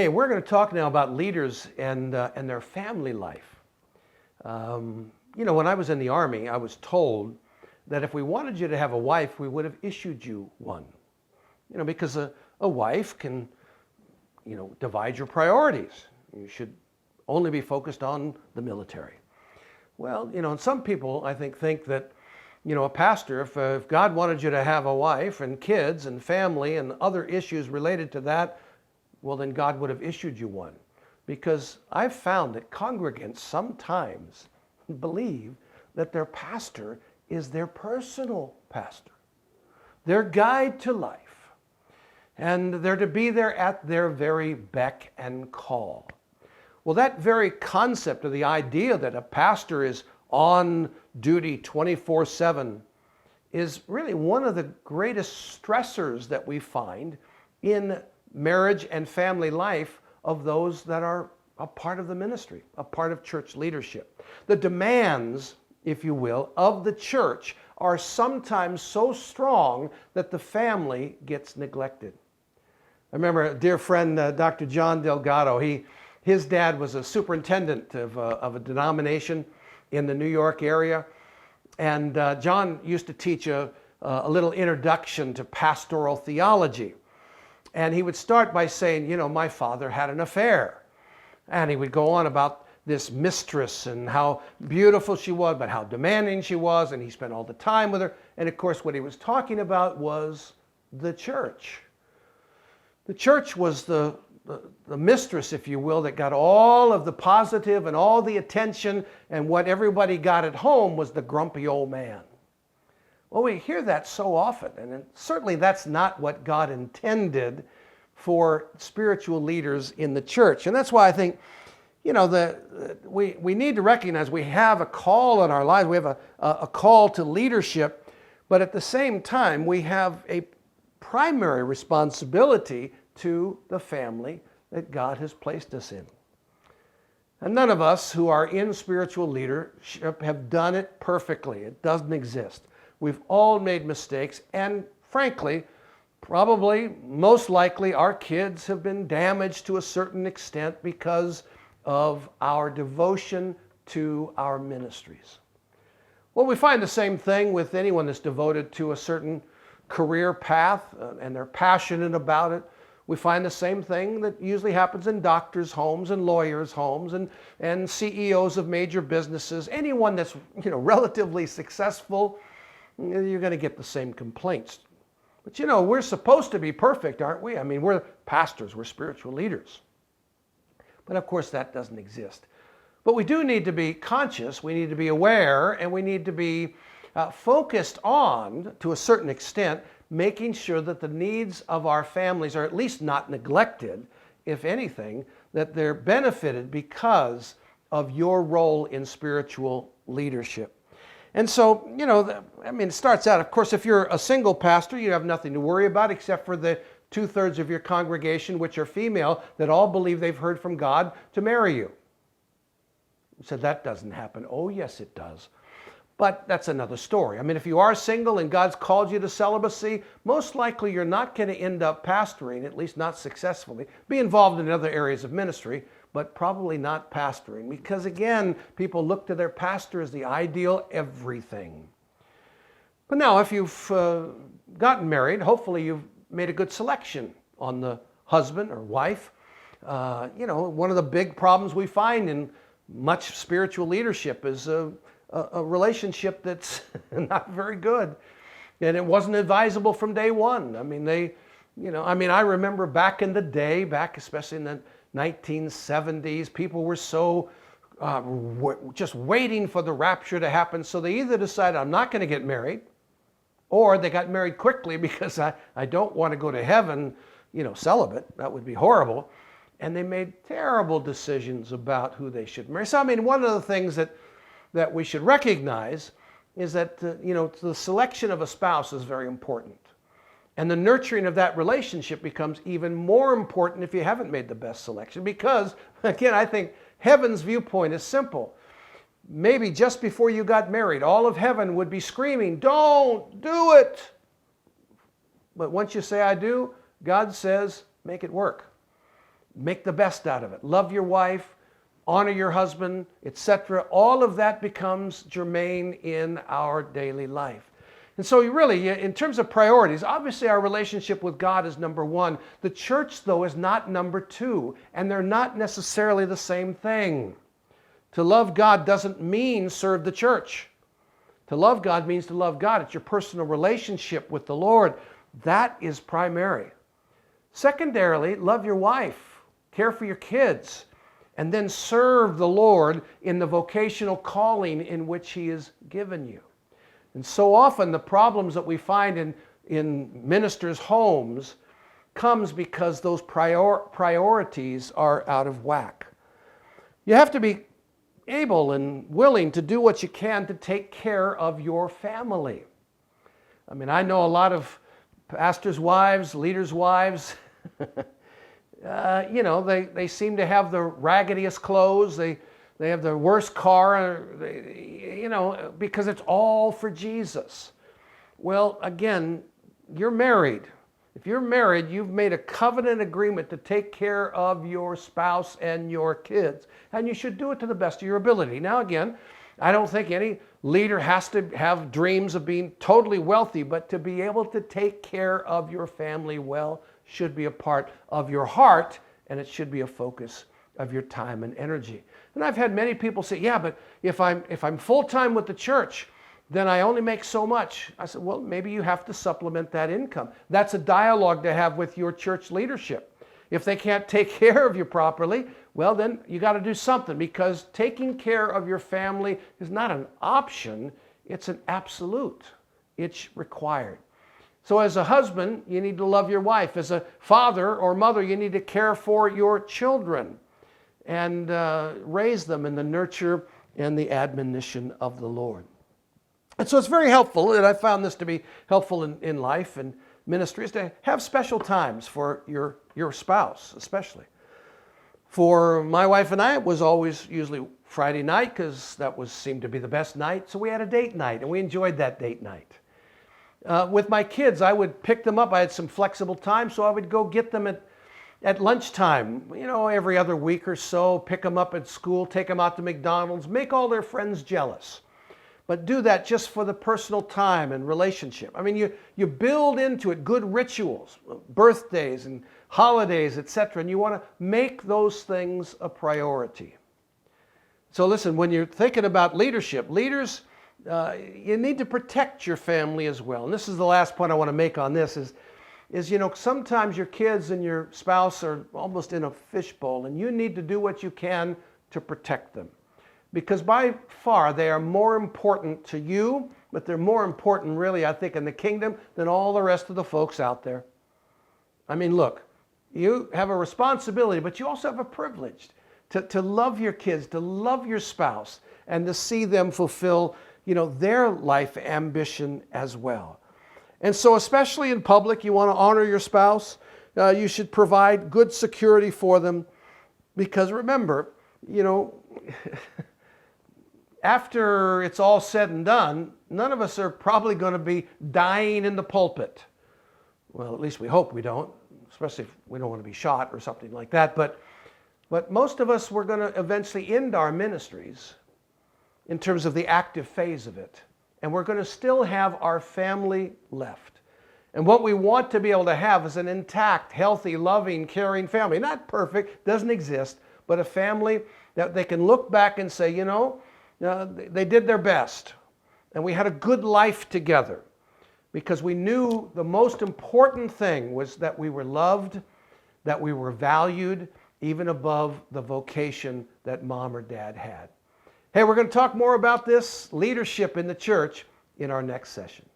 Hey, we're going to talk now about leaders and their family life. When I was in the Army, I was told that if we wanted you to have a wife, we would have issued you one. Because a wife can, divide your priorities. You should only be focused on the military. Well, and some people, I think that, a pastor, if God wanted you to have a wife and kids and family and other issues related to that, well, then God would have issued you one. Because I've found that congregants sometimes believe that their pastor is their personal pastor, their guide to life, and they're to be there at their very beck and call. Well, that very concept of the idea that a pastor is on duty 24/7 is really one of the greatest stressors that we find in marriage and family life of those that are a part of the ministry, a part of church leadership. The demands, if you will, of the church are sometimes so strong that the family gets neglected. I remember a dear friend, Dr. John Delgado. His dad was a superintendent of a denomination in the New York area. And John used to teach a little introduction to pastoral theology. And he would start by saying, my father had an affair. And he would go on about this mistress and how beautiful she was, but how demanding she was. And he spent all the time with her. And of course, what he was talking about was the church. The church was the mistress, if you will, that got all of the positive and all the attention, and what everybody got at home was the grumpy old man. Well, we hear that so often, and certainly that's not what God intended for spiritual leaders in the church. And that's why I think, we need to recognize we have a call in our lives. We have a call to leadership, but at the same time, we have a primary responsibility to the family that God has placed us in. And none of us who are in spiritual leadership have done it perfectly. It doesn't exist. We've all made mistakes, and frankly, probably, most likely, our kids have been damaged to a certain extent because of our devotion to our ministries. Well, we find the same thing with anyone that's devoted to a certain career path and they're passionate about it. We find the same thing that usually happens in doctors' homes and lawyers' homes and CEOs of major businesses. Anyone that's relatively successful, you're going to get the same complaints. But we're supposed to be perfect, aren't we? I mean, we're pastors, we're spiritual leaders. But of course that doesn't exist. But we do need to be conscious, we need to be aware, and we need to be focused on, to a certain extent, making sure that the needs of our families are at least not neglected, if anything, that they're benefited because of your role in spiritual leadership. And so, it starts out, of course, if you're a single pastor, you have nothing to worry about except for the 2/3 of your congregation, which are female, that all believe they've heard from God to marry you. You said, that doesn't happen. Oh, yes, it does. But that's another story. I mean, if you are single and God's called you to celibacy, most likely you're not going to end up pastoring, at least not successfully. Be involved in other areas of ministry, but probably not pastoring. Because again, people look to their pastor as the ideal everything. But now, if you've gotten married, hopefully you've made a good selection on the husband or wife. One of the big problems we find in much spiritual leadership is a relationship that's not very good. And it wasn't advisable from day one. I mean, I remember back in the day, especially in the 1970s, people were so just waiting for the rapture to happen. So they either decided, I'm not going to get married, or they got married quickly because I don't want to go to heaven, celibate. That would be horrible. And they made terrible decisions about who they should marry. So, one of the things that we should recognize is that, the selection of a spouse is very important. And the nurturing of that relationship becomes even more important if you haven't made the best selection. Because, again, I think heaven's viewpoint is simple. Maybe just before you got married, all of heaven would be screaming, don't do it. But once you say I do, God says, make it work. make the best out of it. Love your wife, honor your husband, etc. All of that becomes germane in our daily life. And so really, in terms of priorities, obviously our relationship with God is number one. The church, though, is not number two, and they're not necessarily the same thing. To love God doesn't mean serve the church. To love God means to love God. It's your personal relationship with the Lord. That is primary. Secondarily, love your wife, care for your kids, and then serve the Lord in the vocational calling in which He has given you. And so often the problems that we find in ministers' homes comes because those priorities are out of whack. You have to be able and willing to do what you can to take care of your family. I mean, I know a lot of pastors' wives, leaders' wives, they seem to have the raggediest clothes. They have the worst car, because it's all for Jesus. Well, again, you're married. If you're married, you've made a covenant agreement to take care of your spouse and your kids, and you should do it to the best of your ability. Now, again, I don't think any leader has to have dreams of being totally wealthy, but to be able to take care of your family well should be a part of your heart, and it should be a focus of your time and energy. And I've had many people say, yeah, but if I'm full-time with the church, then I only make so much. I said, well, maybe you have to supplement that income. That's a dialogue to have with your church leadership. If they can't take care of you properly, well, then you got to do something, because taking care of your family is not an option, it's an absolute. It's required. So as a husband, you need to love your wife. As a father or mother, you need to care for your children and raise them in the nurture and the admonition of the Lord. And so it's very helpful, and I found this to be helpful in life and ministry, is to have special times for your spouse, especially. For my wife and I, it was always usually Friday night, because that seemed to be the best night, so we had a date night, and we enjoyed that date night. With my kids, I would pick them up. I had some flexible time, so I would go get them at lunchtime, every other week or so, pick them up at school, take them out to McDonald's, make all their friends jealous. But do that just for the personal time and relationship. I mean, you build into it good rituals, birthdays and holidays, etc., and you want to make those things a priority. So listen, when you're thinking about leadership, leaders, you need to protect your family as well. And this is the last point I want to make on this is sometimes your kids and your spouse are almost in a fishbowl, and you need to do what you can to protect them. Because by far they are more important to you, but they're more important really, I think, in the kingdom than all the rest of the folks out there. I mean, look, you have a responsibility, but you also have a privilege to love your kids, to love your spouse, and to see them fulfill, their life ambition as well. And so especially in public, you want to honor your spouse. You should provide good security for them, because remember, after it's all said and done, none of us are probably going to be dying in the pulpit. Well, at least we hope we don't, especially if we don't want to be shot or something like that. But most of us, we're going to eventually end our ministries in terms of the active phase of it. And we're going to still have our family left. And what we want to be able to have is an intact, healthy, loving, caring family. Not perfect, doesn't exist, but a family that they can look back and say, they did their best. And we had a good life together, because we knew the most important thing was that we were loved, that we were valued, even above the vocation that mom or dad had. Hey, we're going to talk more about this leadership in the church in our next session.